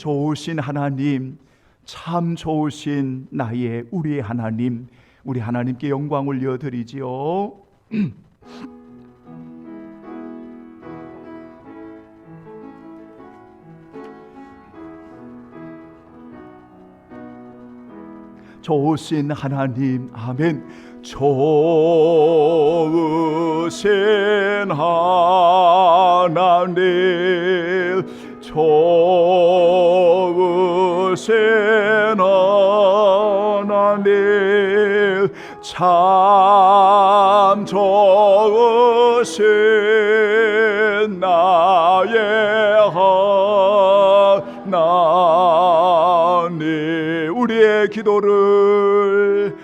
좋으신 하나님, 참 좋으신 나의 우리의 하나님, 우리 하나님께 영광 올려드리지요. 좋으신 하나님, 아멘. 좋으신 하나님, 좋으신 하나님, 참 좋으신 나의 하나님, 우리의 기도를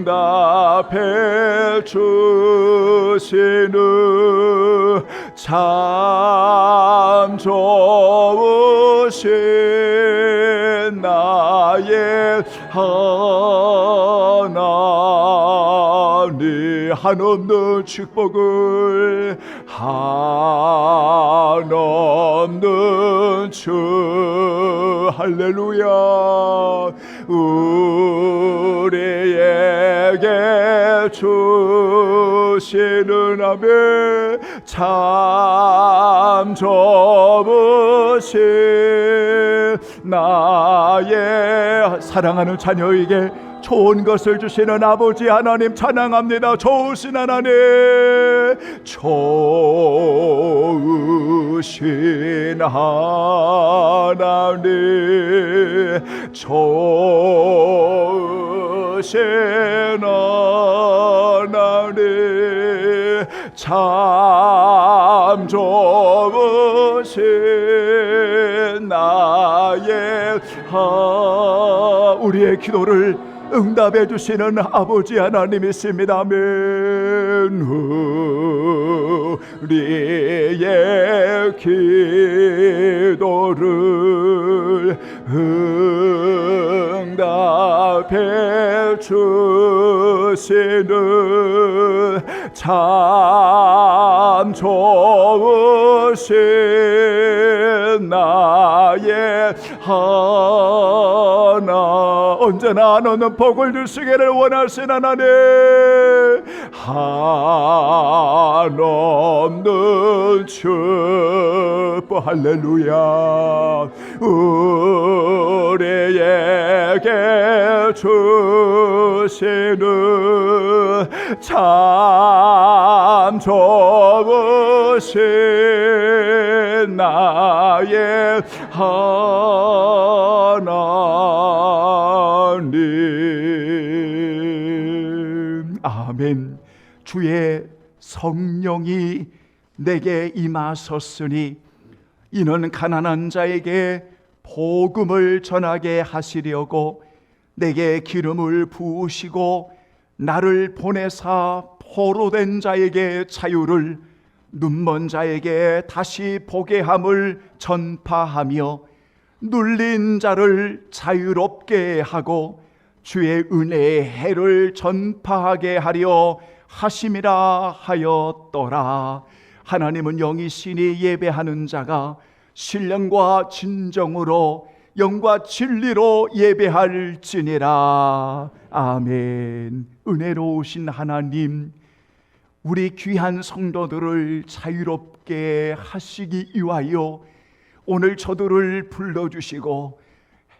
응답해 주시는 참 좋으신 나의 하나님, 한없는 축복을, 한없는 주, 할렐루야, 우리에게 주시는 아멘, 참 좋으신 나의 사랑하는 자녀에게 좋은 것을 주시는 아버지 하나님 찬양합니다. 좋으신 하나님, 좋으신 하나님, 좋으신 하나님, 참 좋으신 나의 우리의 기도를 응답해 주시는 아버지 하나님이십니다. 아멘. 우리의 기도를 응답해 주시는 참 좋으신 나의 하나, 언제나 너는 복을 주시기를 원하신 하나님, 한없는 축복, 할렐루야, 우리에게 주시는 참 좋으신 나의 하나님, 아멘. 주의 성령이 내게 임하셨으니 이는 가난한 자에게 복음을 전하게 하시려고 내게 기름을 부으시고 나를 보내사 포로된 자에게 자유를, 눈먼 자에게 다시 보게 함을 전파하며 눌린 자를 자유롭게 하고 주의 은혜의 해를 전파하게 하려 하심이라 하였더라. 하나님은 영이시니 예배하는 자가 신령과 진정으로 영과 진리로 예배할지니라. 아멘. 은혜로우신 하나님, 우리 귀한 성도들을 자유롭게 하시기 위하여 오늘 저들을 불러주시고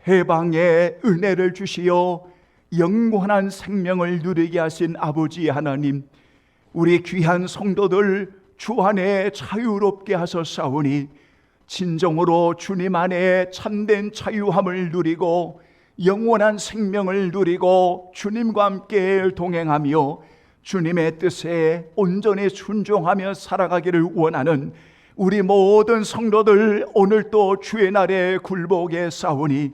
해방의 은혜를 주시어 영원한 생명을 누리게 하신 아버지 하나님, 우리 귀한 성도들 주 안에 자유롭게 하셨사오니 진정으로 주님 안에 참된 자유함을 누리고 영원한 생명을 누리고 주님과 함께 동행하며 주님의 뜻에 온전히 순종하며 살아가기를 원하는 우리 모든 성도들 오늘 또 주의 날에 굴복에 싸우니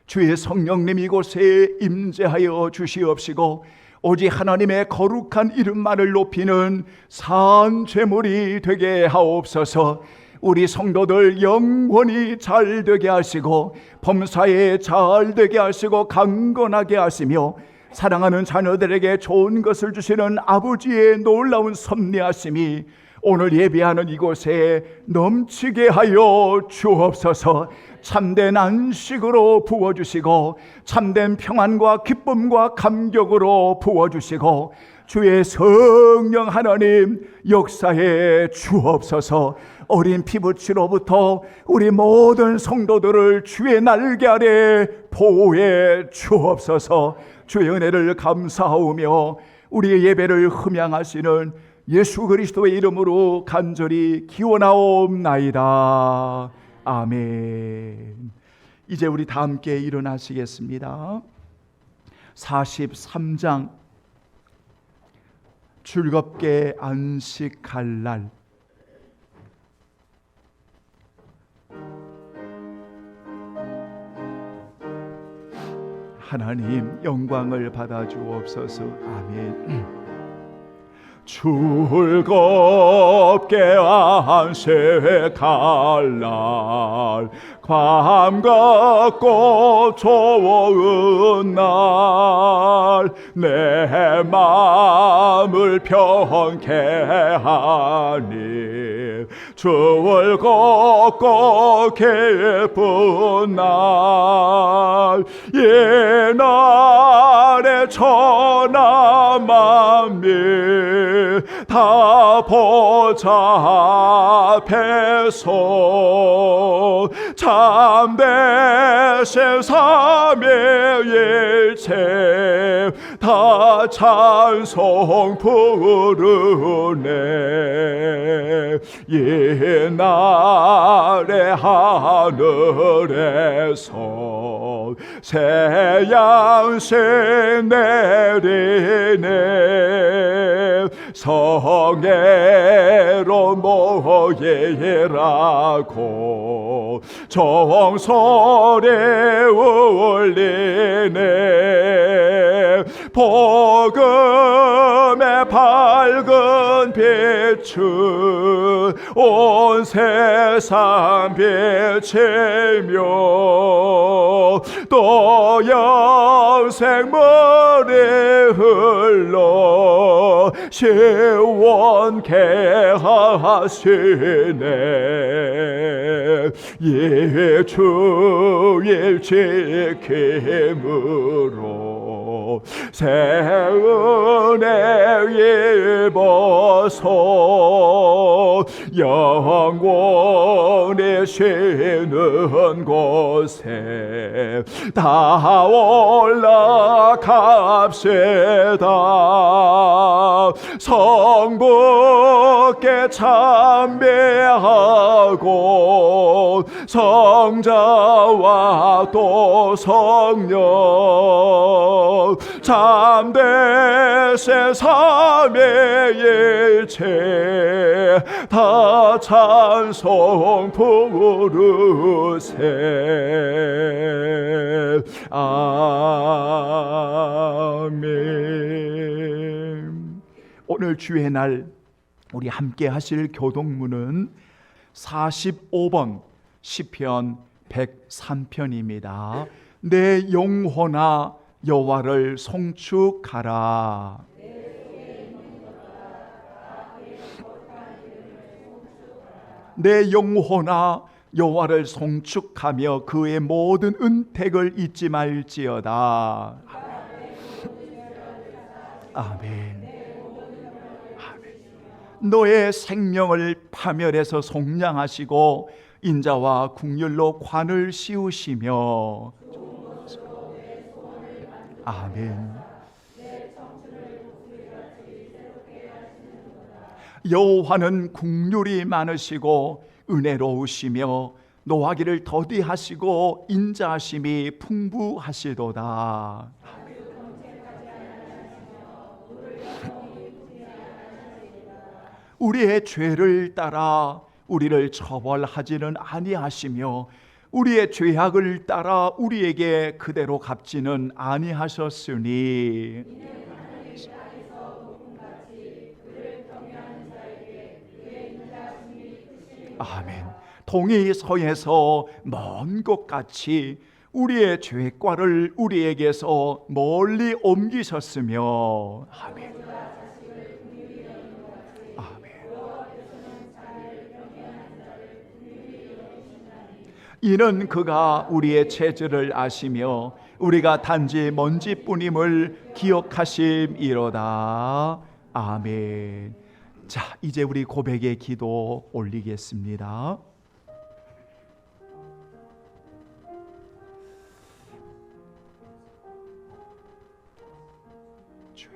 주의 성령님 이곳에 임재하여 주시옵시고 오직 하나님의 거룩한 이름만을 높이는 산 제물이 되게 하옵소서. 우리 성도들 영원히 잘 되게 하시고 범사에 잘 되게 하시고 강건하게 하시며 사랑하는 자녀들에게 좋은 것을 주시는 아버지의 놀라운 섭리하심이 오늘 예배하는 이곳에 넘치게 하여 주옵소서. 참된 안식으로 부어주시고 참된 평안과 기쁨과 감격으로 부어주시고 주의 성령 하나님 역사해 주옵소서. 어린 피부치로부터 우리 모든 성도들을 주의 날개 아래 보호해 주옵소서. 주의 은혜를 감사하오며 우리의 예배를 흠양하시는 예수 그리스도의 이름으로 간절히 기원하옵나이다. 아멘. 이제 우리 다 함께 일어나시겠습니다. 43장 즐겁게 안식할 날. 하나님 영광을 받아 주옵소서. 아멘. 즐겁게 안식할 날, 밤 같고 좋은 날, 내 마음을 편케 하니 즐겁고 기쁜 날, 옛날에 천하 만민 다 보잡해서 참되신 삼위일체 다 찬송 부르네. 옛날에 하늘에서 새 양식 내리네. 성애로 모이라고 정소리 울리네. 복음의 밝은 빛은 온 세상 비치며 또 영생물이 흘러 시원케 하시네. 예주일 지킴으로 새 은혜 입어서 영원히 쉬는 곳에 다 올라갑시다. 성부께 참배하고 성자와 또 성령 참되신 삼위일체 다 찬송 부르세. 아멘. 오늘 주의 날 우리 함께 하실 교독문은 45번 시편 103편입니다. 내 영혼아 여호와를 송축하라. 내 영혼아 여호와를 송축하며 그의 모든 은택을 잊지 말지어다. 아멘. 너의 생명을 파멸해서 속량하시고 인자와 국률로 관을 씌우시며. 아멘. 여호와는 국률이 많으시고 은혜로우시며 노하기를 더디하시고 인자하심이 풍부하시도다. 우리의 죄를 따라 우리를 처벌하지는 아니하시며 우리의 죄악을 따라 우리에게 그대로 갚지는 아니하셨으니. 아멘. 동이 서에서 먼 곳같이 우리의 죄과를 우리에게서 멀리 옮기셨으며 아멘. 이는 그가 우리의 죄를 아시며 우리가 단지 먼지뿐임을 기억하심이로다. 아멘. 자, 이제 우리 고백의 기도 올리겠습니다. 주여,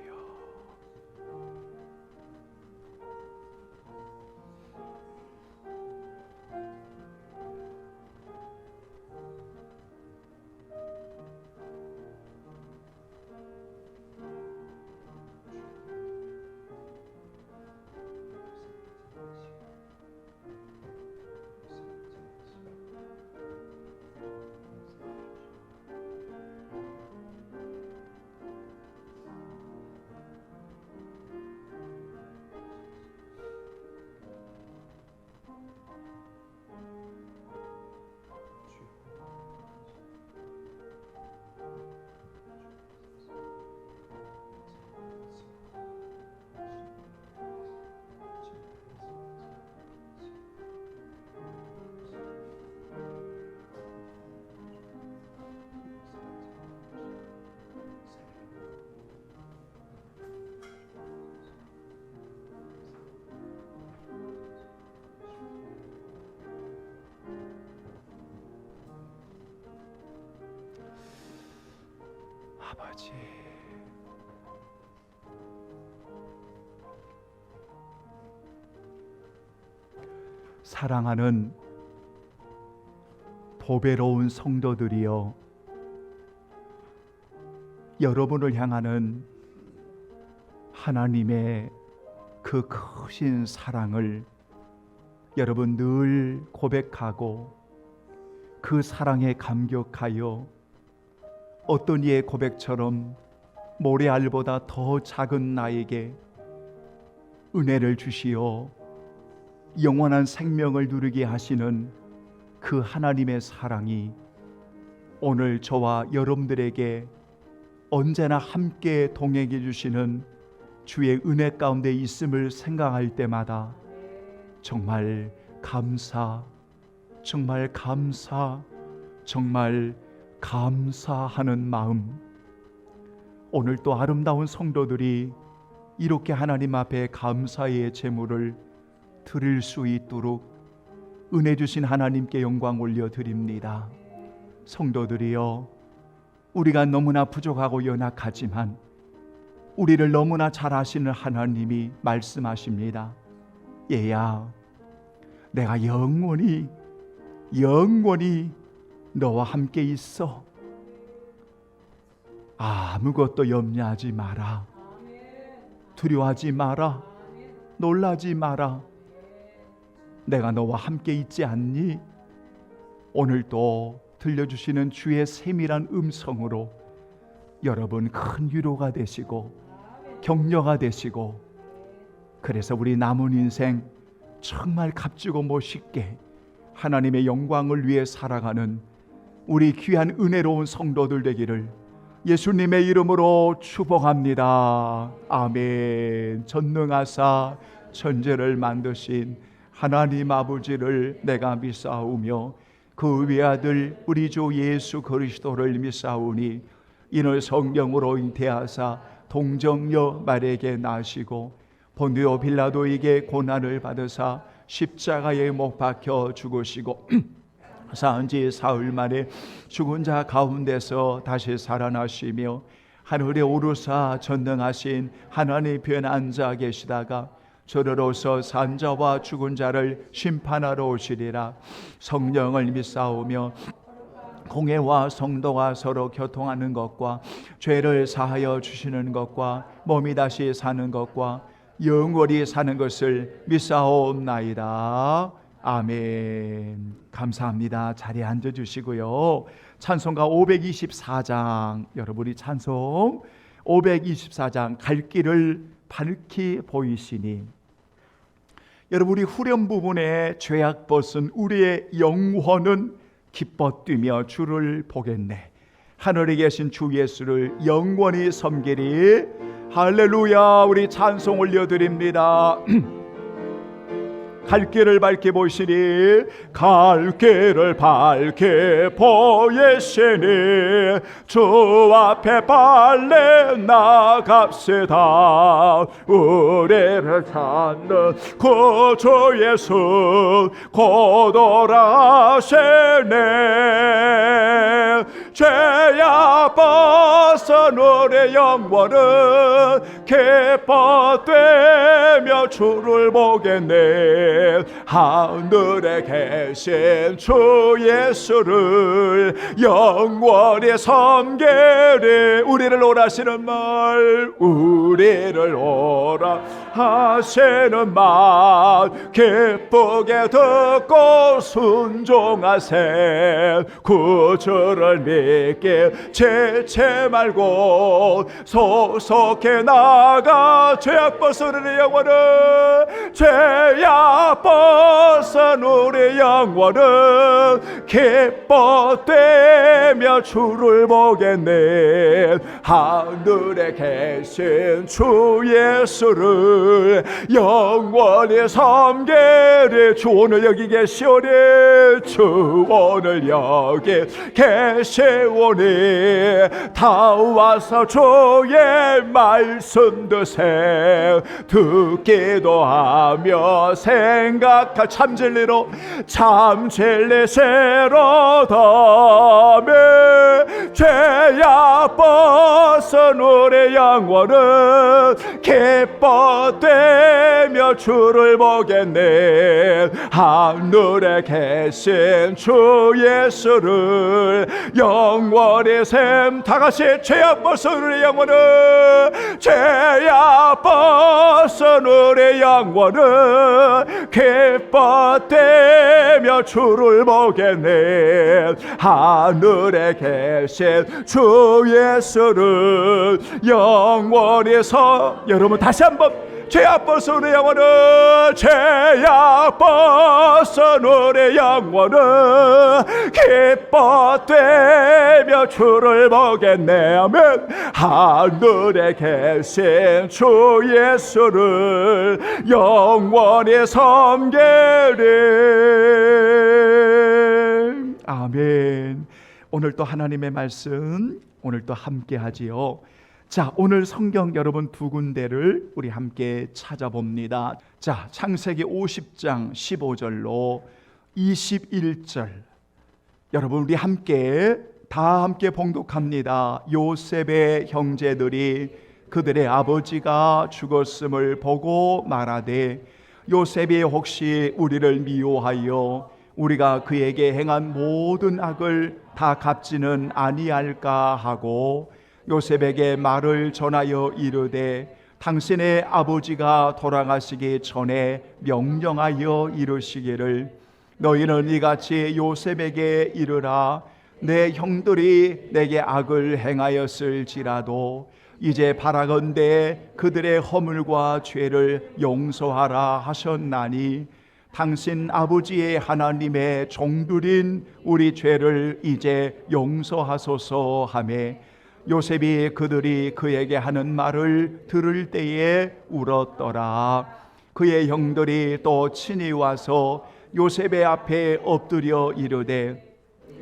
아버지, 사랑하는 보배로운 성도들이여, 여러분을 향하는 하나님의 그 크신 사랑을 여러분 늘 고백하고 그 사랑에 감격하여 어떤 이의 고백처럼 모래알보다 더 작은 나에게 은혜를 주시어 영원한 생명을 누리게 하시는 그 하나님의 사랑이 오늘 저와 여러분들에게 언제나 함께 동행해 주시는 주의 은혜 가운데 있음을 생각할 때마다 정말 감사, 정말 감사, 정말 감사하는 마음. 오늘 또 아름다운 성도들이 이렇게 하나님 앞에 감사의 제물을 드릴 수 있도록 은혜 주신 하나님께 영광 올려드립니다. 성도들이여, 우리가 너무나 부족하고 연약하지만 우리를 너무나 잘 아시는 하나님이 말씀하십니다. 얘야, 내가 영원히 너와 함께 있어. 아무것도 염려하지 마라. 두려워하지 마라. 놀라지 마라. 내가 너와 함께 있지 않니? 오늘도 들려주시는 주의 세밀한 음성으로 여러분 큰 위로가 되시고 격려가 되시고, 그래서 우리 남은 인생 정말 값지고 멋있게 하나님의 영광을 위해 살아가는 우리 귀한 은혜로운 성도들 되기를 예수님의 이름으로 축복합니다. 아멘. 전능하사 천지를 만드신 하나님 아버지를 내가 믿사오며 그 외아들 우리 주 예수 그리스도를 믿사오니 이는 성령으로 잉태하사 동정녀 마리아에게 나시고 본디오 빌라도에게 고난을 받으사 십자가에 못 박혀 죽으시고 사흘 사흘 만에 죽은 자 가운데서 다시 살아나시며 하늘에 오르사 전능하신 하나님 편에 앉아 계시다가 저러로서 산 자와 죽은 자를 심판하러 오시리라. 성령을 믿사오며 공회와 성도가 서로 교통하는 것과 죄를 사하여 주시는 것과 몸이 다시 사는 것과 영원히 사는 것을 믿사옵나이다. 아멘. 감사합니다. 자리에 앉아주시고요. 찬송가 524장, 여러분이 찬송 524장 갈 길을 밝히 보이시니, 여러분 우리 후렴 부분에 죄악 벗은 우리의 영혼은 기뻐 뛰며 주를 보겠네. 하늘에 계신 주 예수를 영원히 섬기리. 할렐루야. 우리 찬송 올려드립니다. 갈 길을 밝게 보시니 갈 길을 밝게 보이시니 주 앞에 빨리 나갑시다. 우리를 찾는 구주 예수 곧 오라시네. 죄야 벗은 우리 영혼은 기뻐되며 주를 보겠네. 하늘에 계신 주 예수를 영원히 섬기리. 우리를 오라시는 말, 우리를 오라 하시는 말 기쁘게 듣고 순종하세. 구주를 믿게 지체 말고 소속해 나가. 죄악 벗은 우리 영혼은, 죄악 벗은 우리 영혼은 기뻐되며 주를 보겠네. 하늘에 계신 주 예수를 영원히 섬기리. 주 오늘 여기 계시오니, 주 오늘 여기 계시오니 다 와서 주의 말씀 드세. 듣기도 하며 생각할 참 진리로 참 진리 새로다며. 죄악 벗은 우리 영혼은 기뻐되며 주를 보겠네. 하늘에 계신 주 예수를 영원히 샘. 다같이 죄악 벗은 우리 영혼은, 죄악 벗은 우리 영혼은 기뻐되며 주를 보겠네. 하늘에 계신 주 예수를 영원히 여러분 다시 한번, 죄악 벗은 우리 영혼은, 죄악 벗은 우리 영혼은 기뻐되며 주를 보겠네. 아멘. 하늘에 계신 주 예수를 영원히 섬기리. 아멘. 오늘 또 하나님의 말씀, 오늘 또 함께 하지요. 자, 오늘 성경 여러분 두 군데를 우리 함께 찾아봅니다. 자, 창세기 50장 15절로 21절. 여러분 우리 함께 다 함께 봉독합니다. 요셉의 형제들이 그들의 아버지가 죽었음을 보고 말하되, 요셉이 혹시 우리를 미워하여 우리가 그에게 행한 모든 악을 다 갚지는 아니할까 하고 요셉에게 말을 전하여 이르되, 당신의 아버지가 돌아가시기 전에 명령하여 이르시기를, 너희는 이같이 요셉에게 이르라. 내 형들이 내게 악을 행하였을지라도 이제 바라건대 그들의 허물과 죄를 용서하라 하셨나니, 당신 아버지의 하나님의 종들인 우리 죄를 이제 용서하소서 하며, 요셉이 그들이 그에게 하는 말을 들을 때에 울었더라. 그의 형들이 또 친히 와서 요셉의 앞에 엎드려 이르되,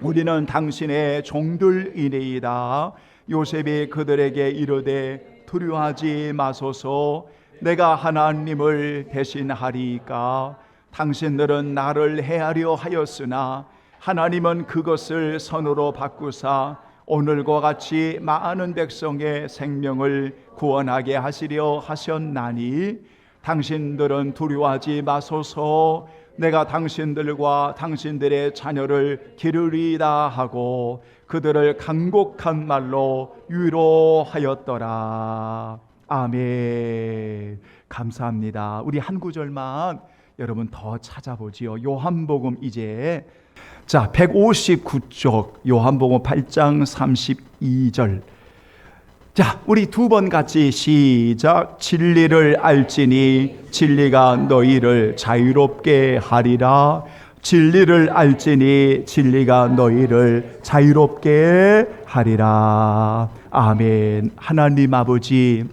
우리는 당신의 종들이니이다. 요셉이 그들에게 이르되, 두려워하지 마소서. 내가 하나님을 대신하리이까. 당신들은 나를 해하려 하였으나 하나님은 그것을 선으로 바꾸사 오늘과 같이 많은 백성의 생명을 구원하게 하시려 하셨나니, 당신들은 두려워하지 마소서. 내가 당신들과 당신들의 자녀를 기르리이다 하고 그들을 간곡한 말로 위로하였더라. 아멘. 감사합니다. 우리 한 구절만 여러분 더 찾아보지요. 요한복음 이제 159쪽 요한복음 8장 32절. 자, 우리 두 번 같이 시작. 진리를 알지니 진리가 너희를 자유롭게 하리라. 진리를 알지니 진리가 너희를 자유롭게 하리라. 아멘. 하나님 아버지,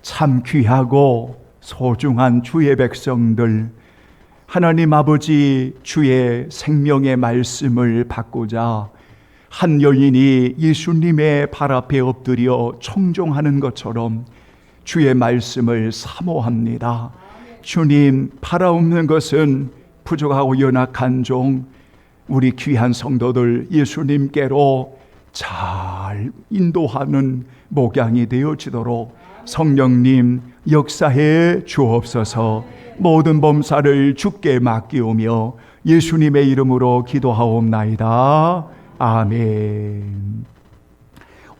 참 귀하고 소중한 주의 백성들, 하나님 아버지, 주의 생명의 말씀을 받고자 한 여인이 예수님의 발 앞에 엎드려 청종하는 것처럼 주의 말씀을 사모합니다. 주님, 팔아없는 것은 부족하고 연약한 종, 우리 귀한 성도들 예수님께로 잘 인도하는 목양이 되어지도록 성령님 역사해 주옵소서. 모든 범사를 주께 맡기오며 예수님의 이름으로 기도하옵나이다. 아멘.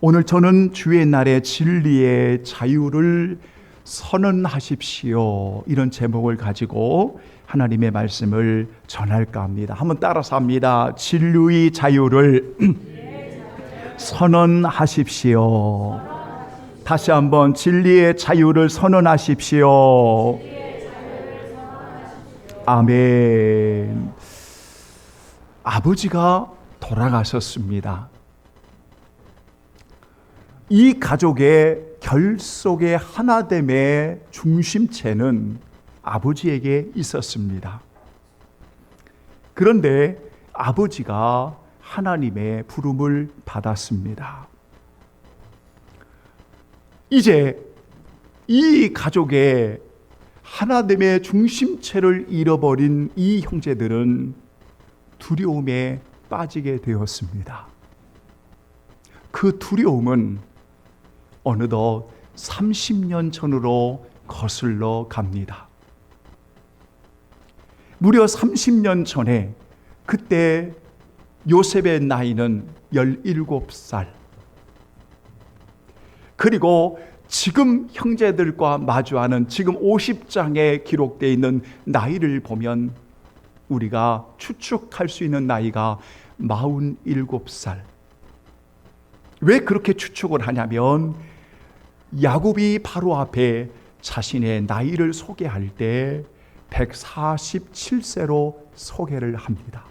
오늘 저는 주의 날에 진리의 자유를 선언하십시오, 이런 제목을 가지고 하나님의 말씀을 전할까 합니다. 한번 따라서 합니다. 진리의 자유를 선언하십시오. 다시 한번 진리의 자유를 선언하십시오. 아멘. 아버지가 돌아가셨습니다. 이 가족의 결속의 하나됨의 중심체는 아버지에게 있었습니다. 그런데 아버지가 하나님의 부름을 받았습니다. 이제 이 가족의 하나됨의 중심체를 잃어버린 이 형제들은 두려움에 빠지게 되었습니다. 그 두려움은 어느덧 30년 전으로 거슬러 갑니다. 무려 30년 전에, 그때 요셉의 나이는 17살. 그리고 지금 형제들과 마주하는 지금 50장에 기록되어 있는 나이를 보면 우리가 추측할 수 있는 나이가 47살. 왜 그렇게 추측을 하냐면 야곱이 바로 앞에 자신의 나이를 소개할 때 147세로 소개를 합니다.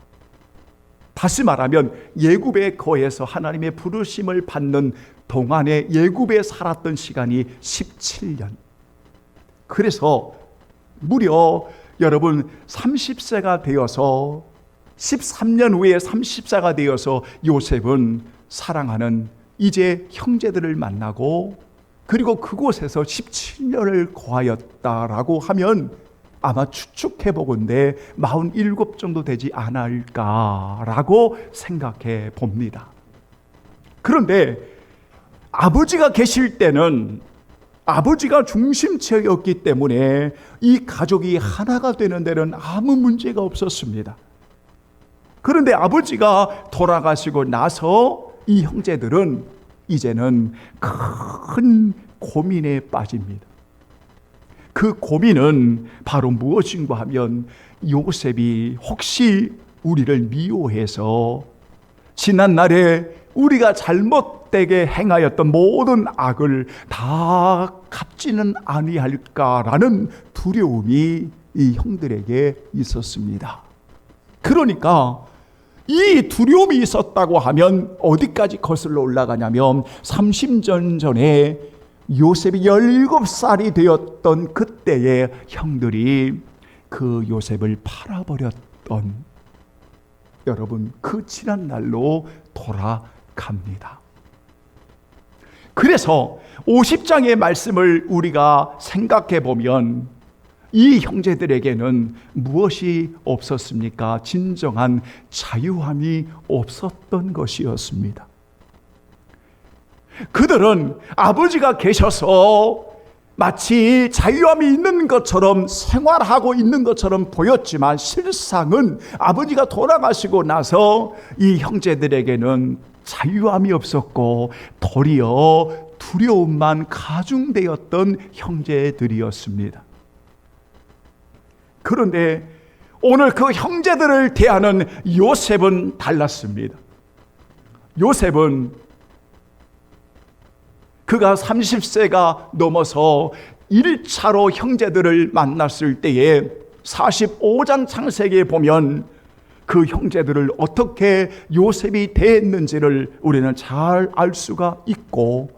다시 말하면 예굽의 거에서 하나님의 부르심을 받는 동안에 예굽에 살았던 시간이 17년. 그래서 무려 여러분 30세가 되어서 13년 후에 30세가 되어서 요셉은 사랑하는 이제 형제들을 만나고 그리고 그곳에서 17년을 거하였다라고 하면 아마 추측해 보건대 47 정도 되지 않을까라고 생각해 봅니다. 그런데 아버지가 계실 때는 아버지가 중심체였기 때문에 이 가족이 하나가 되는 데는 아무 문제가 없었습니다. 그런데 아버지가 돌아가시고 나서 이 형제들은 이제는 큰 고민에 빠집니다. 그 고민은 바로 무엇인가 하면 요셉이 혹시 우리를 미워해서 지난날에 우리가 잘못되게 행하였던 모든 악을 다 갚지는 아니할까라는 두려움이 이 형들에게 있었습니다. 그러니까 이 두려움이 있었다고 하면 어디까지 거슬러 올라가냐면 30년 전에 요셉이 17살이 되었던 그때의 형들이 그 요셉을 팔아버렸던 여러분 그 지난 날로 돌아갑니다. 그래서 50장의 말씀을 우리가 생각해 보면 이 형제들에게는 무엇이 없었습니까? 진정한 자유함이 없었던 것이었습니다. 그들은 아버지가 계셔서 마치 자유함이 있는 것처럼 생활하고 있는 것처럼 보였지만 실상은 아버지가 돌아가시고 나서 이 형제들에게는 자유함이 없었고 도리어 두려움만 가중되었던 형제들이었습니다. 그런데 오늘 그 형제들을 대하는 요셉은 달랐습니다. 요셉은 그가 30세가 넘어서 1차로 형제들을 만났을 때에 45장 창세기에 보면 그 형제들을 어떻게 요셉이 대했는지를 우리는 잘 알 수가 있고,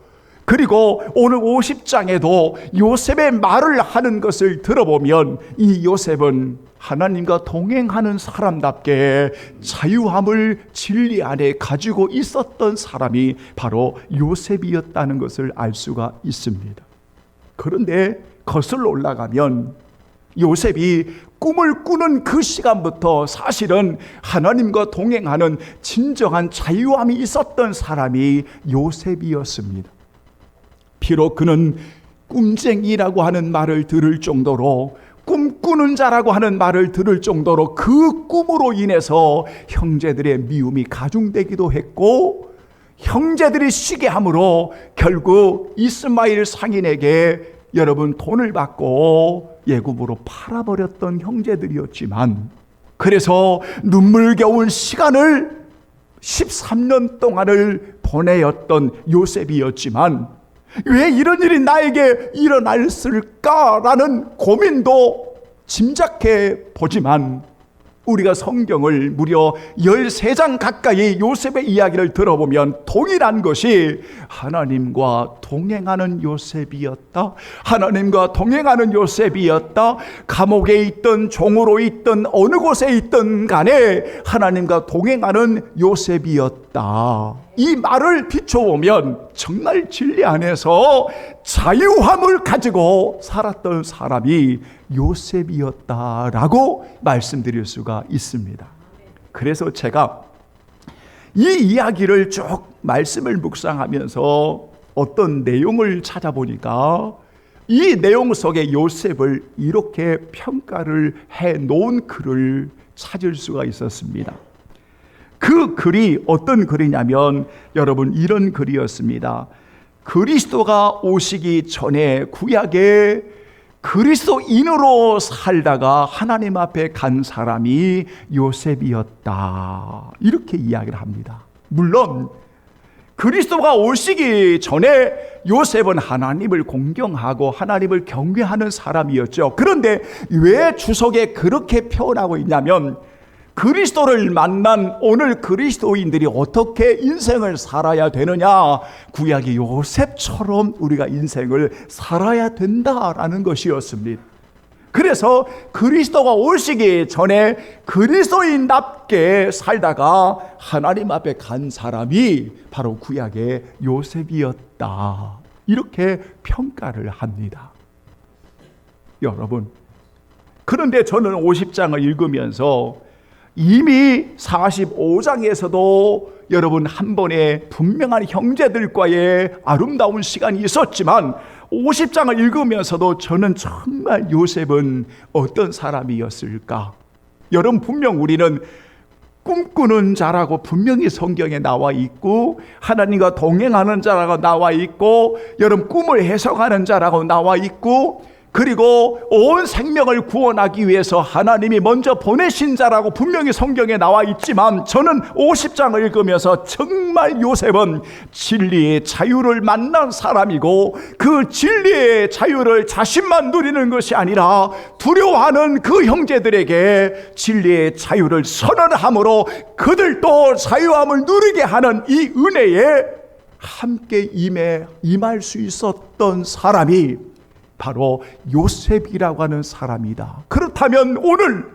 그리고 오늘 50장에도 요셉의 말을 하는 것을 들어보면 이 요셉은 하나님과 동행하는 사람답게 자유함을 진리 안에 가지고 있었던 사람이 바로 요셉이었다는 것을 알 수가 있습니다. 그런데 거슬러 올라가면 요셉이 꿈을 꾸는 그 시간부터 사실은 하나님과 동행하는 진정한 자유함이 있었던 사람이 요셉이었습니다. 비록 그는 꿈쟁이라고 하는 말을 들을 정도로, 꿈꾸는 자라고 하는 말을 들을 정도로 그 꿈으로 인해서 형제들의 미움이 가중되기도 했고, 형제들이 시게 함으로 결국 이스마엘 상인에게 여러분 돈을 받고 예금으로 팔아버렸던 형제들이었지만, 그래서 눈물겨운 시간을 13년 동안을 보내었던 요셉이었지만, 왜 이런 일이 나에게 일어났을까라는 고민도 짐작해 보지만, 우리가 성경을 무려 13장 가까이 요셉의 이야기를 들어보면 동일한 것이 하나님과 동행하는 요셉이었다, 하나님과 동행하는 요셉이었다, 감옥에 있던 종으로 있던 어느 곳에 있던 간에 하나님과 동행하는 요셉이었다, 이 말을 비춰보면 정말 진리 안에서 자유함을 가지고 살았던 사람이 요셉이었다라고 말씀드릴 수가 있습니다. 그래서 제가 이 이야기를 쭉 말씀을 묵상하면서 어떤 내용을 찾아보니까 이 내용 속에 요셉을 이렇게 평가를 해 놓은 글을 찾을 수가 있었습니다. 그 글이 어떤 글이냐면 여러분, 이런 글이었습니다. 그리스도가 오시기 전에 구약에 그리스도인으로 살다가 하나님 앞에 간 사람이 요셉이었다, 이렇게 이야기를 합니다. 물론 그리스도가 오시기 전에 요셉은 하나님을 공경하고 하나님을 경외하는 사람이었죠. 그런데 왜 주석에 그렇게 표현하고 있냐면, 그리스도를 만난 오늘 그리스도인들이 어떻게 인생을 살아야 되느냐, 구약의 요셉처럼 우리가 인생을 살아야 된다라는 것이었습니다. 그래서 그리스도가 오시기 전에 그리스도인답게 살다가 하나님 앞에 간 사람이 바로 구약의 요셉이었다, 이렇게 평가를 합니다. 여러분, 그런데 저는 50장을 읽으면서 이미 45장에서도 여러분 한 번에 분명한 형제들과의 아름다운 시간이 있었지만, 50장을 읽으면서도 저는 정말 요셉은 어떤 사람이었을까? 여러분, 분명 우리는 꿈꾸는 자라고 분명히 성경에 나와 있고, 하나님과 동행하는 자라고 나와 있고, 여러분 꿈을 해석하는 자라고 나와 있고, 그리고 온 생명을 구원하기 위해서 하나님이 먼저 보내신 자라고 분명히 성경에 나와 있지만, 저는 50장을 읽으면서 정말 요셉은 진리의 자유를 만난 사람이고, 그 진리의 자유를 자신만 누리는 것이 아니라 두려워하는 그 형제들에게 진리의 자유를 선언함으로 그들도 자유함을 누리게 하는 이 은혜에 함께 임할 수 있었던 사람이 바로 요셉이라고 하는 사람이다. 그렇다면 오늘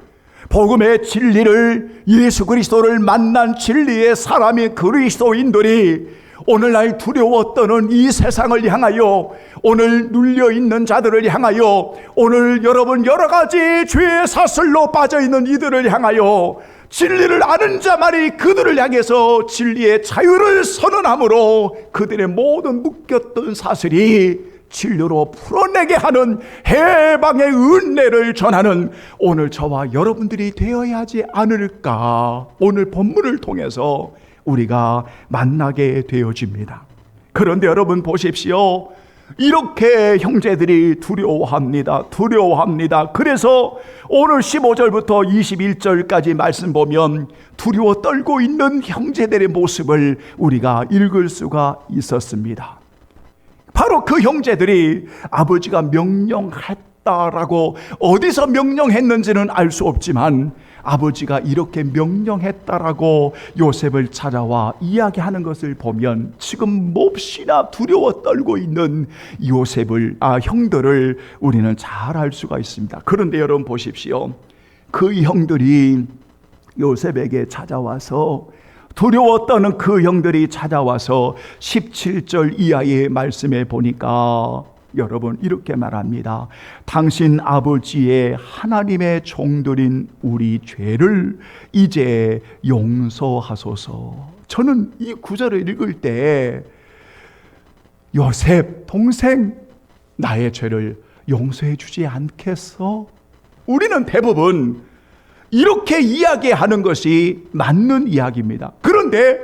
복음의 진리를, 예수 그리스도를 만난 진리의 사람인 그리스도인들이 오늘날 두려워 떠는 이 세상을 향하여, 오늘 눌려있는 자들을 향하여, 오늘 여러분 여러 가지 죄의 사슬로 빠져있는 이들을 향하여 진리를 아는 자만이 그들을 향해서 진리의 자유를 선언함으로 그들의 모든 묶였던 사슬이 진리로 풀어내게 하는 해방의 은혜를 전하는 오늘 저와 여러분들이 되어야 하지 않을까, 오늘 본문을 통해서 우리가 만나게 되어집니다. 그런데 여러분 보십시오. 이렇게 형제들이 두려워합니다. 그래서 오늘 15절부터 21절까지 말씀 보면 두려워 떨고 있는 형제들의 모습을 우리가 읽을 수가 있었습니다. 바로 그 형제들이 아버지가 명령했던 있다라고 어디서 명령했는지는 알 수 없지만 아버지가 이렇게 명령했다라고 요셉을 찾아와 이야기하는 것을 보면 지금 몹시나 두려워 떨고 있는 형들을 우리는 잘 알 수가 있습니다. 그런데 여러분 보십시오. 그 형들이 요셉에게 찾아와서 두려워 떠는 그 형들이 찾아와서 17절 이하의 말씀에 보니까 여러분 이렇게 말합니다. 당신 아버지의 하나님의 종들인 우리 죄를 이제 용서하소서. 저는 이 구절을 읽을 때 요셉 동생 나의 죄를 용서해 주지 않겠어? 우리는 대부분 이렇게 이야기하는 것이 맞는 이야기입니다. 그런데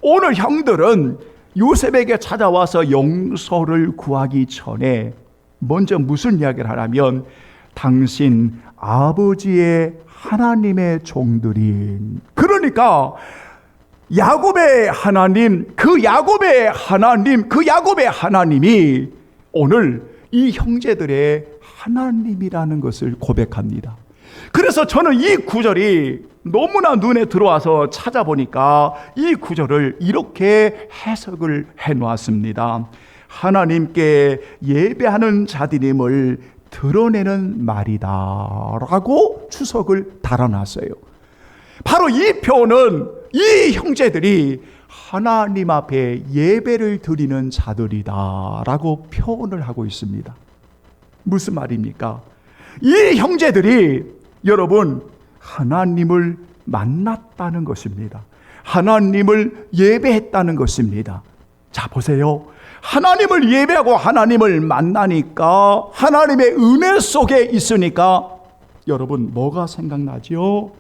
오늘 형들은 요셉에게 찾아와서 용서를 구하기 전에 먼저 무슨 이야기를 하냐면 당신 아버지의 하나님의 종들인, 그러니까 야곱의 하나님, 그 야곱의 하나님이 오늘 이 형제들의 하나님이라는 것을 고백합니다. 그래서 저는 이 구절이 너무나 눈에 들어와서 찾아보니까 이 구절을 이렇게 해석을 해놓았습니다. 하나님께 예배하는 자들임을 드러내는 말이다 라고 추석을 달아놨어요. 바로 이 표현은 이 형제들이 하나님 앞에 예배를 드리는 자들이다 라고 표현을 하고 있습니다. 무슨 말입니까? 이 형제들이 여러분 하나님을 만났다는 것입니다. 하나님을 예배했다는 것입니다. 자 보세요. 하나님을 예배하고 하나님을 만나니까, 하나님의 은혜 속에 있으니까 여러분 뭐가 생각나죠?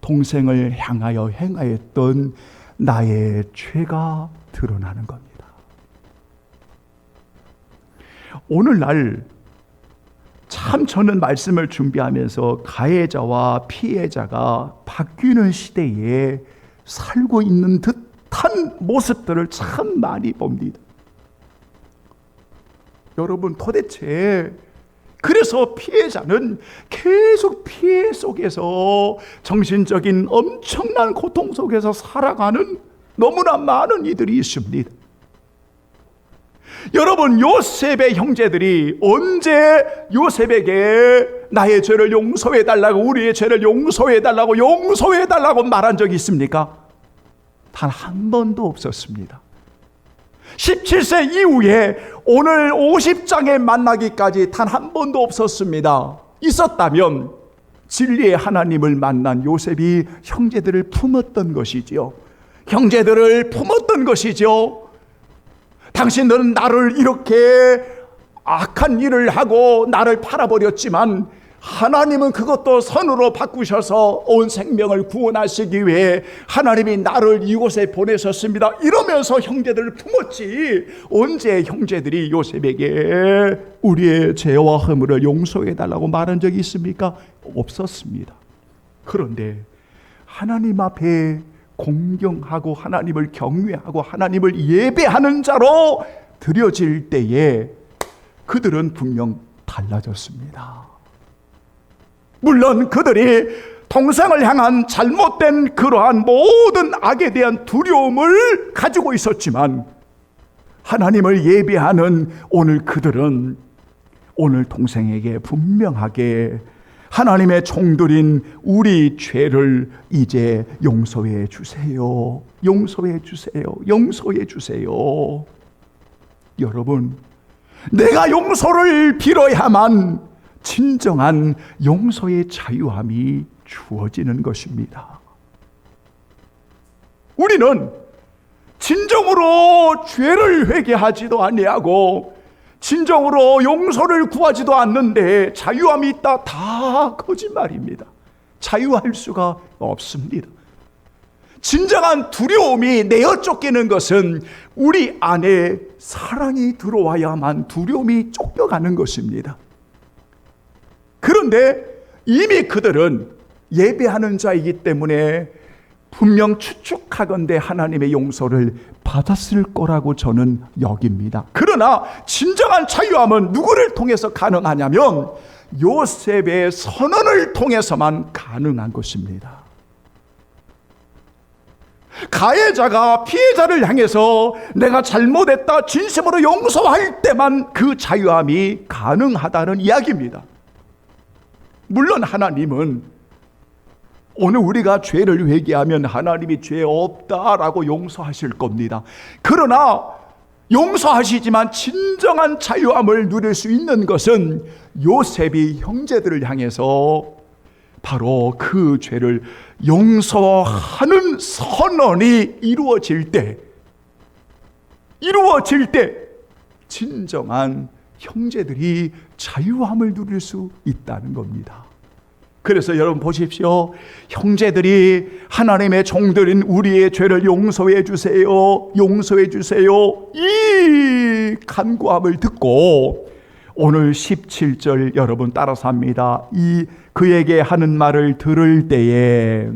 동생을 향하여 행하였던 나의 죄가 드러나는 겁니다. 오늘날 참 저는 말씀을 준비하면서 가해자와 피해자가 바뀌는 시대에 살고 있는 듯한 모습들을 참 많이 봅니다. 여러분 도대체 그래서 피해자는 계속 피해 속에서 정신적인 엄청난 고통 속에서 살아가는 너무나 많은 이들이 있습니다. 여러분 요셉의 형제들이 언제 요셉에게 나의 죄를 용서해달라고, 우리의 죄를 용서해달라고 말한 적이 있습니까? 단 한 번도 없었습니다. 17세 이후에 오늘 50장에 만나기까지 단 한 번도 없었습니다. 있었다면 진리의 하나님을 만난 요셉이 형제들을 품었던 것이지요. 당신들은 나를 이렇게 악한 일을 하고 나를 팔아버렸지만 하나님은 그것도 선으로 바꾸셔서 온 생명을 구원하시기 위해 하나님이 나를 이곳에 보내셨습니다. 이러면서 형제들을 품었지, 언제 형제들이 요셉에게 우리의 죄와 허물을 용서해달라고 말한 적이 있습니까? 없었습니다. 그런데 하나님 앞에 공경하고 하나님을 경외하고 하나님을 예배하는 자로 드려질 때에 그들은 분명 달라졌습니다. 물론 그들이 동생을 향한 잘못된 그러한 모든 악에 대한 두려움을 가지고 있었지만 하나님을 예배하는 오늘 그들은 오늘 동생에게 분명하게 하나님의 종들인 우리 죄를 이제 용서해 주세요. 여러분, 내가 용서를 빌어야만 진정한 용서의 자유함이 주어지는 것입니다. 우리는 진정으로 죄를 회개하지도 아니하고 진정으로 용서를 구하지도 않는데 자유함이 있다, 다 거짓말입니다. 자유할 수가 없습니다. 진정한 두려움이 내어 쫓기는 것은 우리 안에 사랑이 들어와야만 두려움이 쫓겨가는 것입니다. 그런데 이미 그들은 예배하는 자이기 때문에 분명 추측하건대 하나님의 용서를 받았을 거라고 저는 여깁니다. 그러나 진정한 자유함은 누구를 통해서 가능하냐면 요셉의 선언을 통해서만 가능한 것입니다. 가해자가 피해자를 향해서 내가 잘못했다 진심으로 용서할 때만 그 자유함이 가능하다는 이야기입니다. 물론 하나님은 오늘 우리가 죄를 회개하면 하나님이 죄 없다라고 용서하실 겁니다. 그러나 용서하시지만 진정한 자유함을 누릴 수 있는 것은 요셉이 형제들을 향해서 바로 그 죄를 용서하는 선언이 이루어질 때 진정한 형제들이 자유함을 누릴 수 있다는 겁니다. 그래서 여러분 보십시오. 형제들이 하나님의 종들인 우리의 죄를 용서해 주세요. 용서해 주세요. 이 간구함을 듣고 오늘 17절 여러분 따라서 합니다. 그에게 하는 말을 들을 때에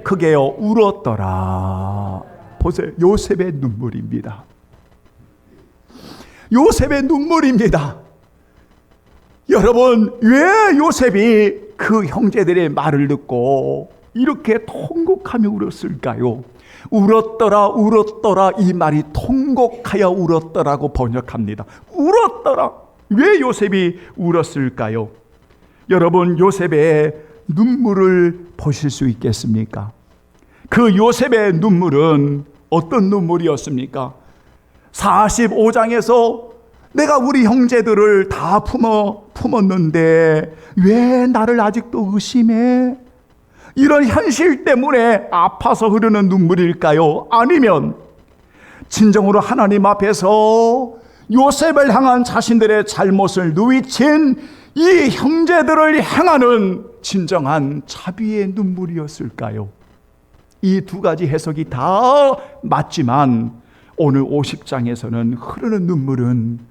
크게 울었더라. 보세요. 요셉의 눈물입니다. 요셉의 눈물입니다. 여러분, 왜 요셉이 그 형제들의 말을 듣고 이렇게 통곡하며 울었을까요? 울었더라 이 말이 통곡하여 울었더라고 번역합니다. 울었더라. 왜 요셉이 울었을까요? 여러분, 요셉의 눈물을 보실 수 있겠습니까? 그 요셉의 눈물은 어떤 눈물이었습니까? 45장에서 내가 우리 형제들을 다 품었는데 왜 나를 아직도 의심해? 이런 현실 때문에 아파서 흐르는 눈물일까요? 아니면 진정으로 하나님 앞에서 요셉을 향한 자신들의 잘못을 누이친 이 형제들을 향하는 진정한 자비의 눈물이었을까요? 이 두 가지 해석이 다 맞지만 오늘 50장에서는 흐르는 눈물은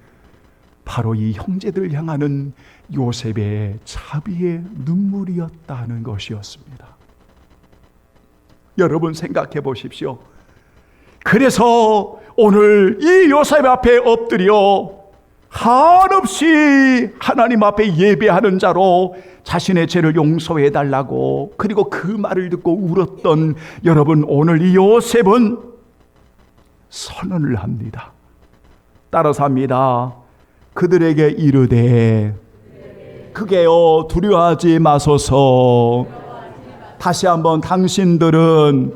바로 이 형제들을 향하는 요셉의 자비의 눈물이었다는 것이었습니다. 여러분 생각해 보십시오. 그래서 오늘 이 요셉 앞에 엎드려 한없이 하나님 앞에 예배하는 자로 자신의 죄를 용서해 달라고, 그리고 그 말을 듣고 울었던 여러분, 오늘 이 요셉은 선언을 합니다. 따라서 합니다. 그들에게 이르되 크게요 두려워하지 마소서. 다시 한번, 당신들은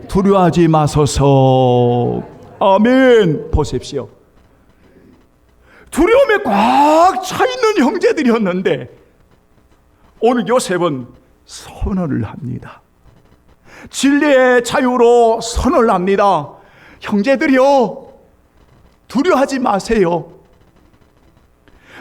두려워하지 마소서. 아멘. 보십시오. 두려움에 꽉 차 있는 형제들이었는데 오늘 요셉은 선언을 합니다. 진리의 자유로 선언을 합니다. 형제들이요, 두려워하지 마세요.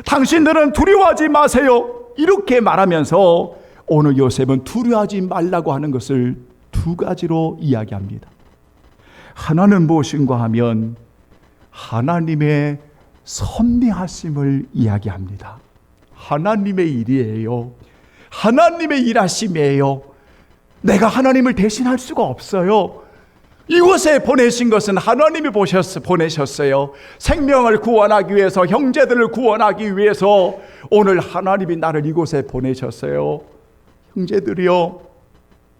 당신들은 두려워하지 마세요. 이렇게 말하면서 오늘 요셉은 두려워하지 말라고 하는 것을 두 가지로 이야기합니다. 하나는 무엇인가 하면 하나님의 섭리하심을 이야기합니다. 하나님의 일이에요. 하나님의 일하심이에요. 내가 하나님을 대신할 수가 없어요. 이곳에 보내신 것은 하나님이 보내셨어요. 생명을 구원하기 위해서, 형제들을 구원하기 위해서 오늘 하나님이 나를 이곳에 보내셨어요. 형제들이요,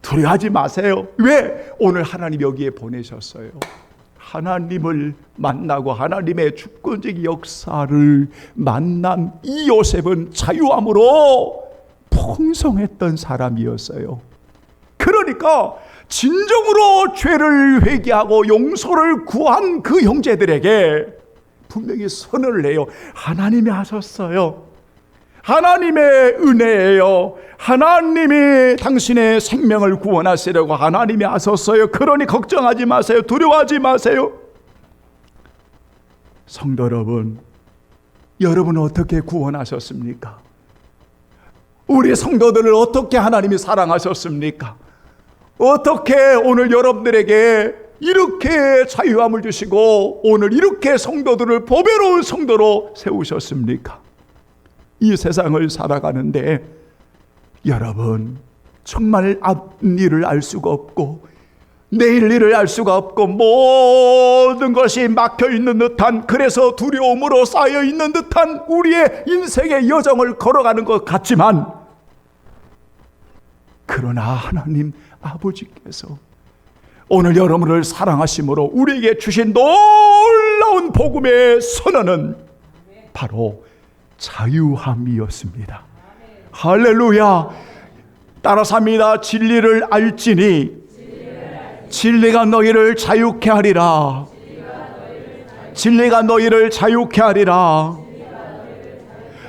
두려워하지 마세요. 왜? 오늘 하나님 여기에 보내셨어요. 하나님을 만나고 하나님의 주권적 역사를 만난 이 요셉은 자유함으로 풍성했던 사람이었어요. 그러니까 진정으로 죄를 회개하고 용서를 구한 그 형제들에게 분명히 선언을 해요. 하나님이 하셨어요. 하나님의 은혜예요. 하나님이 당신의 생명을 구원하시려고 하나님이 하셨어요. 그러니 걱정하지 마세요. 두려워하지 마세요. 성도 여러분, 여러분은 어떻게 구원하셨습니까? 우리 성도들을 어떻게 하나님이 사랑하셨습니까? 어떻게 오늘 여러분들에게 이렇게 자유함을 주시고 오늘 이렇게 성도들을 보배로운 성도로 세우셨습니까? 이 세상을 살아가는데 여러분, 정말 앞일을 알 수가 없고 내일 일을 알 수가 없고 모든 것이 막혀있는 듯한, 그래서 두려움으로 쌓여있는 듯한 우리의 인생의 여정을 걸어가는 것 같지만, 그러나 하나님 아버지께서 오늘 여러분을 사랑하심으로 우리에게 주신 놀라운 복음의 선언은 바로 자유함이었습니다. 할렐루야. 따라서 합니다. 진리를 알지니 진리가 너희를 자유케 하리라. 진리가 너희를 자유케 하리라.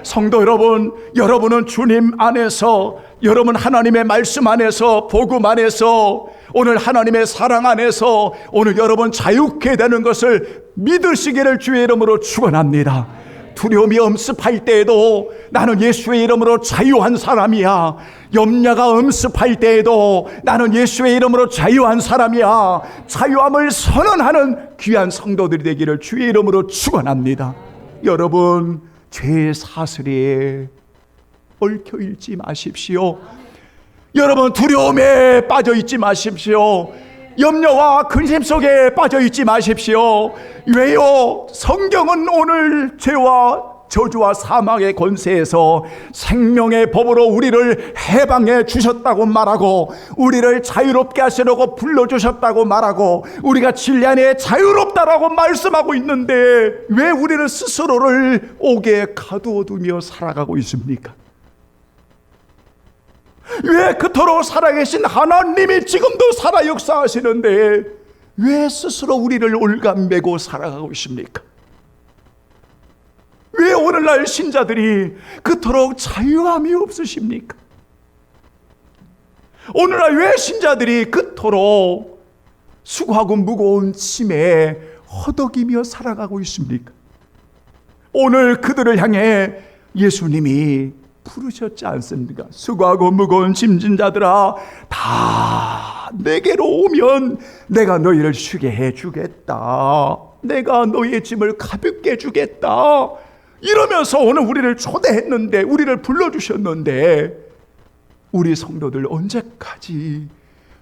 성도 여러분, 여러분은 주님 안에서, 여러분 하나님의 말씀 안에서, 복음 안에서, 오늘 하나님의 사랑 안에서 오늘 여러분 자유케 되는 것을 믿으시기를 주의 이름으로 축원합니다. 두려움이 엄습할 때에도 나는 예수의 이름으로 자유한 사람이야. 염려가 엄습할 때에도 나는 예수의 이름으로 자유한 사람이야. 자유함을 선언하는 귀한 성도들이 되기를 주의 이름으로 축원합니다. 여러분, 죄의 사슬에 얽혀 있지 마십시오. 여러분, 두려움에 빠져 있지 마십시오. 염려와 근심 속에 빠져 있지 마십시오. 왜요? 성경은 오늘 죄와 저주와 사망의 권세에서 생명의 법으로 우리를 해방해 주셨다고 말하고, 우리를 자유롭게 하시려고 불러주셨다고 말하고, 우리가 진리 안에 자유롭다라고 말씀하고 있는데 왜 우리는 스스로를 옥에 가두어두며 살아가고 있습니까? 왜 그토록 살아계신 하나님이 지금도 살아 역사하시는데 왜 스스로 우리를 올감매고 살아가고 있습니까? 왜 오늘날 신자들이 그토록 자유함이 없으십니까? 오늘날 왜 신자들이 그토록 수고하고 무거운 짐에 허덕이며 살아가고 있습니까? 오늘 그들을 향해 예수님이 부르셨지 않습니까? 수고하고 무거운 짐진 자들아, 다 내게로 오면 내가 너희를 쉬게 해주겠다. 내가 너희의 짐을 가볍게 해주겠다. 이러면서 오늘 우리를 초대했는데, 우리를 불러주셨는데, 우리 성도들 언제까지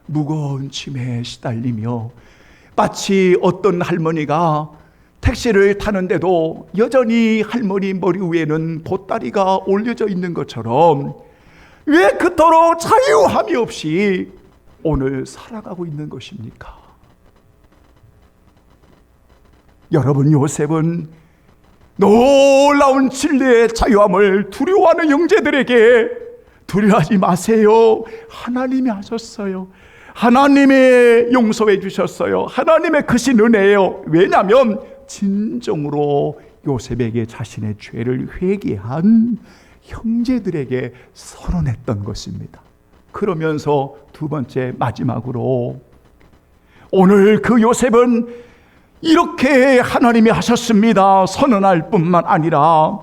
무거운 짐에 시달리며, 마치 어떤 할머니가 택시를 타는데도 여전히 할머니 머리 위에는 보따리가 올려져 있는 것처럼 왜 그토록 자유함이 없이 오늘 살아가고 있는 것입니까? 여러분, 요셉은 놀라운 진리의 자유함을 두려워하는 형제들에게 두려워하지 마세요. 하나님이 하셨어요. 하나님이 용서해 주셨어요. 하나님의 크신 은혜예요. 왜냐하면 진정으로 요셉에게 자신의 죄를 회개한 형제들에게 선언했던 것입니다. 그러면서 두 번째, 마지막으로 오늘 그 요셉은 이렇게 하나님이 하셨습니다 선언할 뿐만 아니라,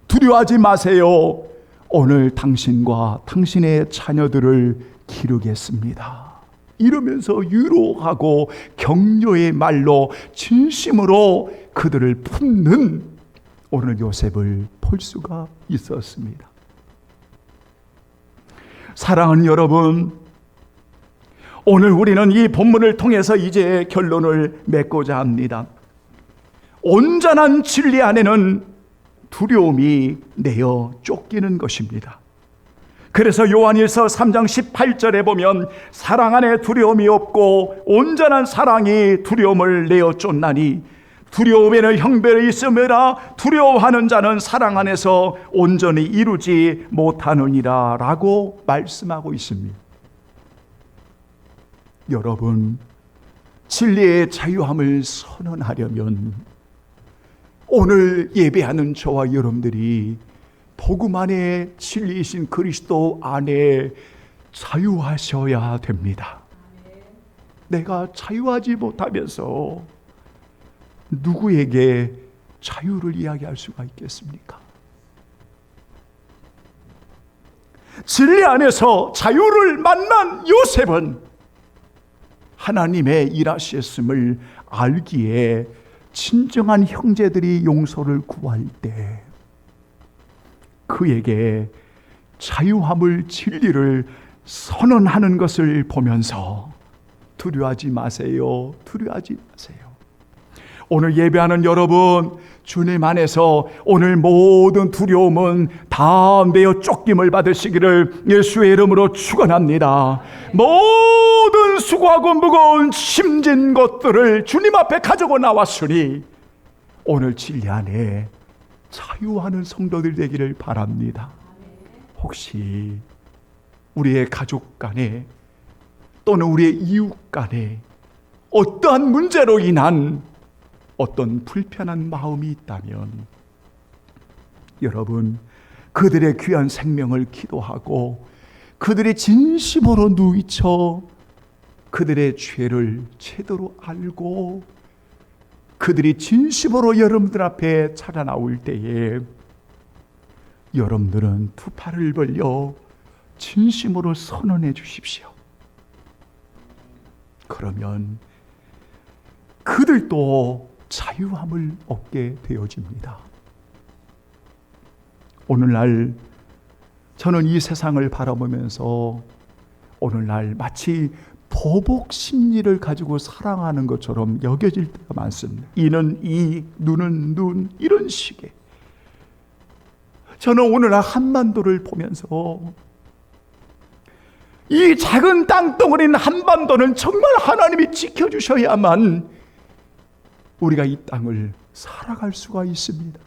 두려워하지 마세요. 오늘 당신과 당신의 자녀들을 기르겠습니다. 이러면서 위로하고 격려의 말로 진심으로 그들을 품는 오늘 요셉을 볼 수가 있었습니다. 사랑하는 여러분, 오늘 우리는 이 본문을 통해서 이제 결론을 맺고자 합니다. 온전한 진리 안에는 두려움이 내어 쫓기는 것입니다. 그래서 요한일서 3장 18절에 보면 사랑 안에 두려움이 없고 온전한 사랑이 두려움을 내어 쫓나니 두려움에는 형벌이 있음이라 두려워하는 자는 사랑 안에서 온전히 이루지 못하느니라 라고 말씀하고 있습니다. 여러분, 진리의 자유함을 선언하려면 오늘 예배하는 저와 여러분들이 복음 안에 진리이신 그리스도 안에 자유하셔야 됩니다. 내가 자유하지 못하면서 누구에게 자유를 이야기할 수가 있겠습니까? 진리 안에서 자유를 만난 요셉은 하나님의 일하셨음을 알기에 진정한 형제들이 용서를 구할 때 그에게 자유함을, 진리를 선언하는 것을 보면서 두려워하지 마세요. 두려워하지 마세요. 오늘 예배하는 여러분, 주님 안에서 오늘 모든 두려움은 다 내어 쫓김을 받으시기를 예수의 이름으로 축원합니다. 모든 수고하고 무거운 짐진 것들을 주님 앞에 가지고 나왔으니 오늘 진리 안에 자유하는 성도들 되기를 바랍니다. 혹시 우리의 가족 간에 또는 우리의 이웃 간에 어떠한 문제로 인한 어떤 불편한 마음이 있다면 여러분, 그들의 귀한 생명을 기도하고 그들의 진심으로 누이쳐 그들의 죄를 제대로 알고 그들이 진심으로 여러분들 앞에 찾아 나올 때에 여러분들은 두 팔을 벌려 진심으로 선언해 주십시오. 그러면 그들도 자유함을 얻게 되어집니다. 오늘날 저는 이 세상을 바라보면서 오늘날 마치 보복 심리를 가지고 살아가는 것처럼 여겨질 때가 많습니다. 이는 이, 눈은 눈, 이런 식의. 저는 오늘날 한반도를 보면서 이 작은 땅덩어리인 한반도는 정말 하나님이 지켜주셔야만 우리가 이 땅을 살아갈 수가 있습니다.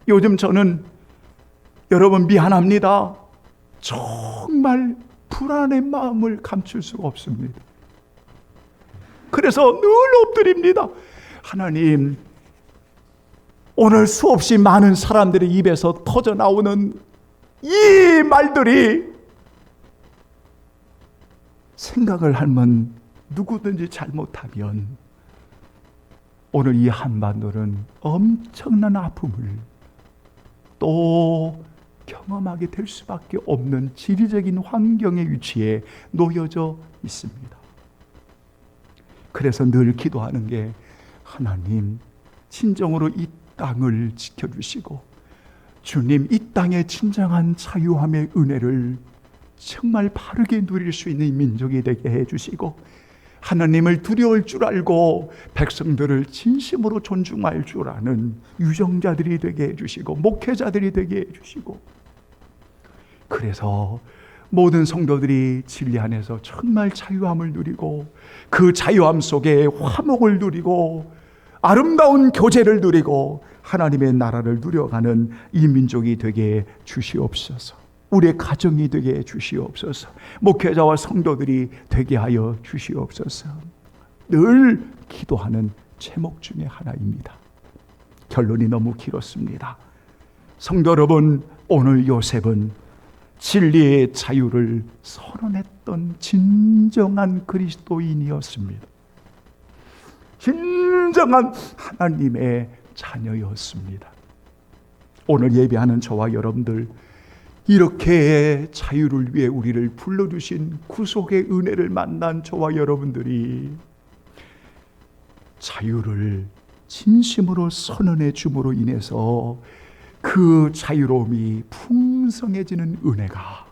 요즘 저는 여러분 미안합니다. 정말 불안의 마음을 감출 수가 없습니다. 그래서 늘 엎드립니다. 하나님, 오늘 수없이 많은 사람들의 입에서 터져 나오는 이 말들이 생각을 하면 누구든지 잘못하면 오늘 이 한반도는 엄청난 아픔을 또 경험하게 될 수밖에 없는 지리적인 환경의 위치에 놓여져 있습니다. 그래서 늘 기도하는 게 하나님, 진정으로 이 땅을 지켜주시고 주님, 이 땅의 진정한 자유함의 은혜를 정말 바르게 누릴 수 있는 민족이 되게 해주시고 하나님을 두려울 줄 알고 백성들을 진심으로 존중할 줄 아는 유정자들이 되게 해주시고 목회자들이 되게 해주시고, 그래서 모든 성도들이 진리 안에서 정말 자유함을 누리고 그 자유함 속에 화목을 누리고 아름다운 교제를 누리고 하나님의 나라를 누려가는 이 민족이 되게 주시옵소서. 우리의 가정이 되게 주시옵소서. 목회자와 성도들이 되게 하여 주시옵소서. 늘 기도하는 제목 중에 하나입니다. 결론이 너무 길었습니다. 성도 여러분, 오늘 요셉은 진리의 자유를 선언했던 진정한 그리스도인이었습니다. 진정한 하나님의 자녀였습니다. 오늘 예배하는 저와 여러분들, 이렇게 자유를 위해 우리를 불러주신 구속의 은혜를 만난 저와 여러분들이 자유를 진심으로 선언해 줌으로 인해서 그 자유로움이 풍성해지는 은혜가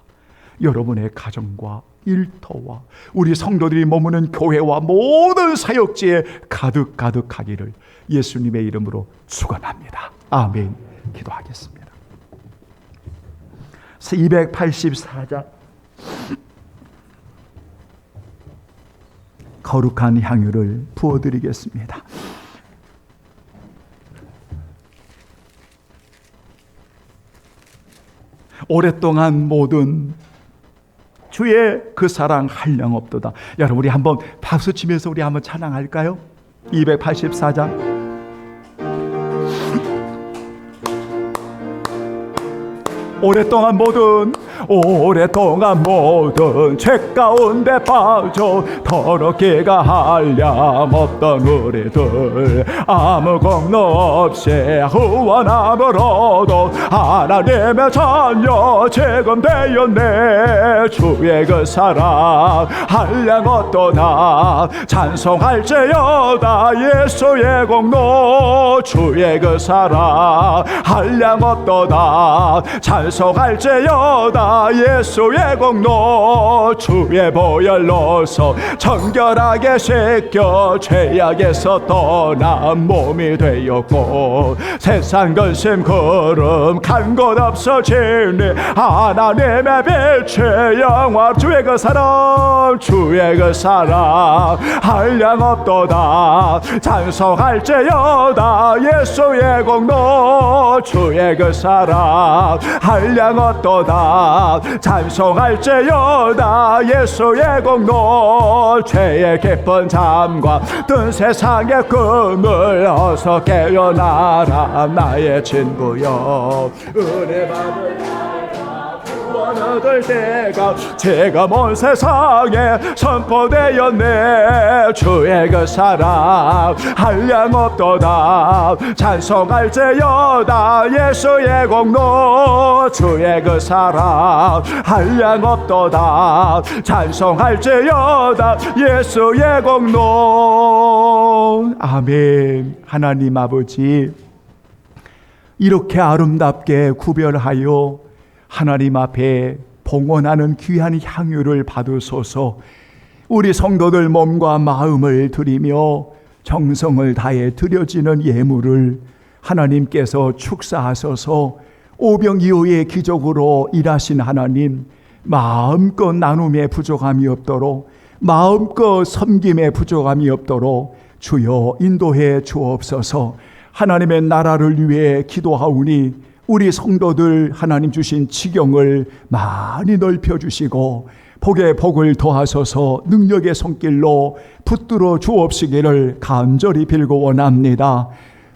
여러분의 가정과 일터와 우리 성도들이 머무는 교회와 모든 사역지에 가득가득하기를 예수님의 이름으로 축원합니다. 아멘. 기도하겠습니다. 284장 거룩한 향유를 부어드리겠습니다. 오랫동안 모든 주의 그 사랑 한량 없도다. 여러분, 우리 한번 박수 치면서 우리 한번 찬양할까요? 284장 오랫동안 모든 죄 가운데 빠져 더럽기가 한량 없던 우리들 아무 공로 없이 후원함으로도 하나님의 자녀 지금 되었네. 주의 그 사랑 한량 없도다. 찬송할지어다 예수의 공로. 주의 그 사랑 한량 없도다. 찬송할지어다 여다 예수의 공로 주의 보혈로서 정결하게 씻겨 죄악에서 떠난 몸이 되었고 세상 근심 구름 간 곳 없어지니 하나님의 빛이 영화 주의 그 사랑 주의 그 사랑 한량 없도다 찬송할지어다 예수의 공로 주의 그 사랑 한량 없도다 찬송할지어다 예수의 공로 죄의 깊은 잠과 뜬 세상의 꿈을 어서 깨어나라 나의 친구여 은혜 받을 얻을 때가 제가 먼 세상에 선포되었네 주의 그 사랑 한량 없도다 찬송할지어다 예수의 공로 주의 그 사랑 한량 없도다 찬송할지어다 예수의 공로. 아멘. 하나님 아버지, 이렇게 아름답게 구별하여 하나님 앞에 봉헌하는 귀한 향유를 받으소서. 우리 성도들 몸과 마음을 드리며 정성을 다해 드려지는 예물을 하나님께서 축사하소서. 오병이어의 기적으로 일하신 하나님, 마음껏 나눔에 부족함이 없도록, 마음껏 섬김에 부족함이 없도록 주여 인도해 주옵소서. 하나님의 나라를 위해 기도하오니 우리 성도들 하나님 주신 지경을 많이 넓혀주시고 복에 복을 더하소서. 능력의 손길로 붙들어 주옵시기를 간절히 빌고 원합니다.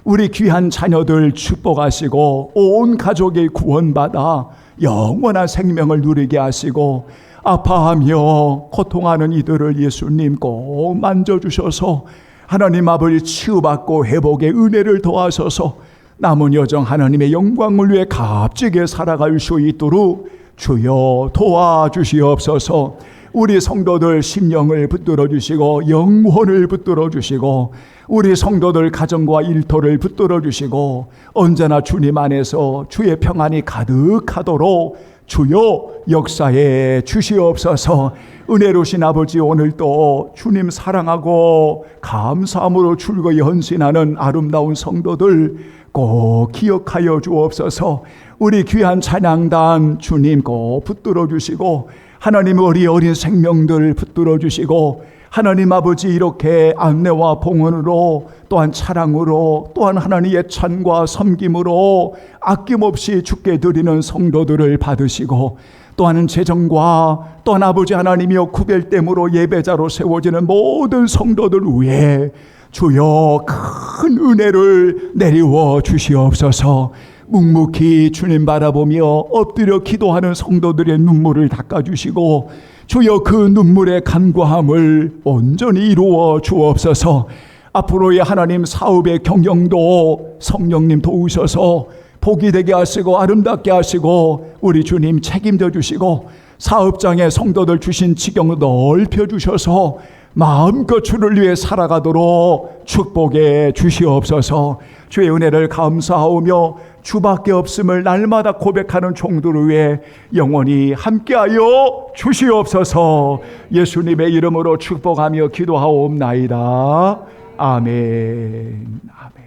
우리 귀한 자녀들 축복하시고 온 가족이 구원받아 영원한 생명을 누리게 하시고 아파하며 고통하는 이들을 예수님 꼭 만져주셔서 하나님 아버지 치유받고 회복의 은혜를 더하셔서 남은 여정 하나님의 영광을 위해 값지게 살아갈 수 있도록 주여 도와주시옵소서. 우리 성도들 심령을 붙들어 주시고 영혼을 붙들어 주시고 우리 성도들 가정과 일터를 붙들어 주시고 언제나 주님 안에서 주의 평안이 가득하도록 주여 역사해 주시옵소서. 은혜로우신 아버지, 오늘도 주님 사랑하고 감사함으로 즐거이 헌신하는 아름다운 성도들 꼭 기억하여 주옵소서. 우리 귀한 찬양단 주님 꼭 붙들어 주시고 하나님 우리 어린 생명들 붙들어 주시고 하나님 아버지 이렇게 안내와 봉헌으로 또한 차량으로 또한 하나님의 찬과 섬김으로 아낌없이 주께 드리는 성도들을 받으시고 또한 재정과 또한 아버지 하나님이여 구별됨으로 예배자로 세워지는 모든 성도들 위해 주여 큰 은혜를 내리워 주시옵소서. 묵묵히 주님 바라보며 엎드려 기도하는 성도들의 눈물을 닦아주시고 주여 그 눈물의 간과함을 온전히 이루어 주옵소서. 앞으로의 하나님 사업의 경영도 성령님 도우셔서 복이 되게 하시고 아름답게 하시고 우리 주님 책임져 주시고 사업장에 성도들 주신 지경을 넓혀 주셔서 마음껏 주를 위해 살아가도록 축복해 주시옵소서. 주의 은혜를 감사하오며 주밖에 없음을 날마다 고백하는 종들을 위해 영원히 함께하여 주시옵소서. 예수님의 이름으로 축복하며 기도하옵나이다. 아멘. 아멘.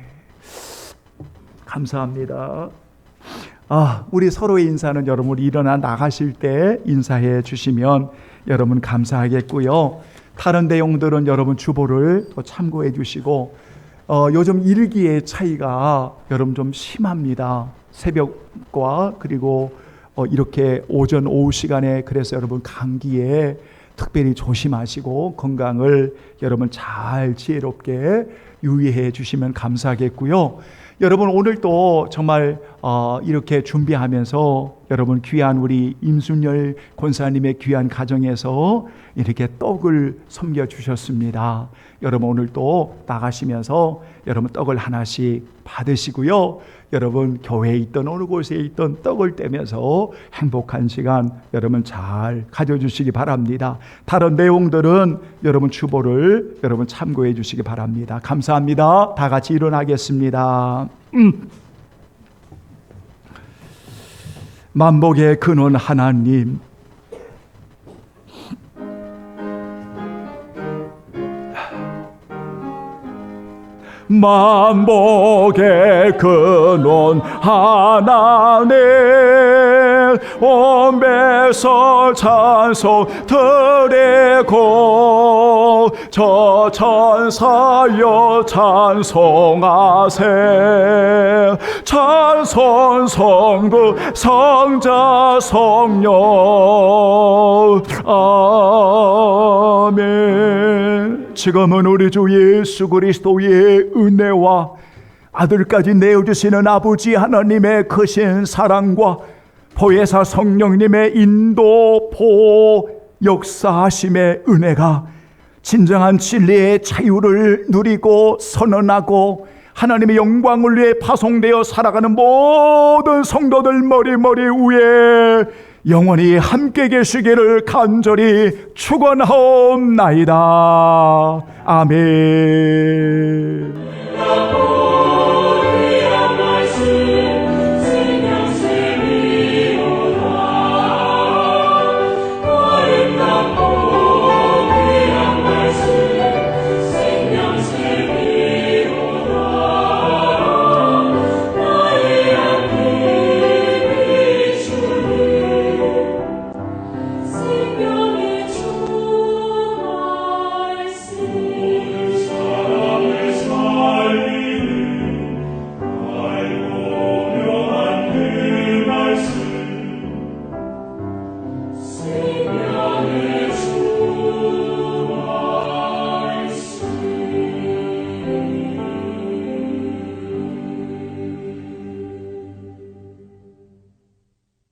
감사합니다. 우리 서로의 인사는 여러분 일어나 나가실 때 인사해 주시면 여러분 감사하겠고요. 다른 내용들은 여러분 주보를 또 참고해 주시고 요즘 일기의 차이가 여러분 좀 심합니다. 새벽과 그리고 이렇게 오전 오후 시간에 그래서 여러분 감기에 특별히 조심하시고 건강을 여러분 잘 지혜롭게 유의해 주시면 감사하겠고요. 여러분 오늘 또 정말 이렇게 준비하면서 여러분 귀한 우리 임순열 권사님의 귀한 가정에서 이렇게 떡을 섬겨주셨습니다. 여러분 오늘 또 나가시면서 여러분 떡을 하나씩 받으시고요. 여러분 교회에 있던 어느 곳에 있던 떡을 떼면서 행복한 시간 여러분 잘 가져주시기 바랍니다. 다른 내용들은 여러분 주보를 여러분 참고해 주시기 바랍니다. 감사합니다. 다 같이 일어나겠습니다. 만복의 근원 하나님, 만복의 근원 하나님, 온배설 찬송 드리고 저 천사여 찬송하세. 찬송 성부 성자 성령 아멘. 지금은 우리 주 예수 그리스도의 은혜와 아들까지 내어주시는 아버지 하나님의 크신 사랑과 보혜사 성령님의 인도 보호 역사하심의 은혜가 진정한 진리의 자유를 누리고 선언하고 하나님의 영광을 위해 파송되어 살아가는 모든 성도들 머리 위에 영원히 함께 계시기를 간절히 축원하옵나이다. 아멘. Savior.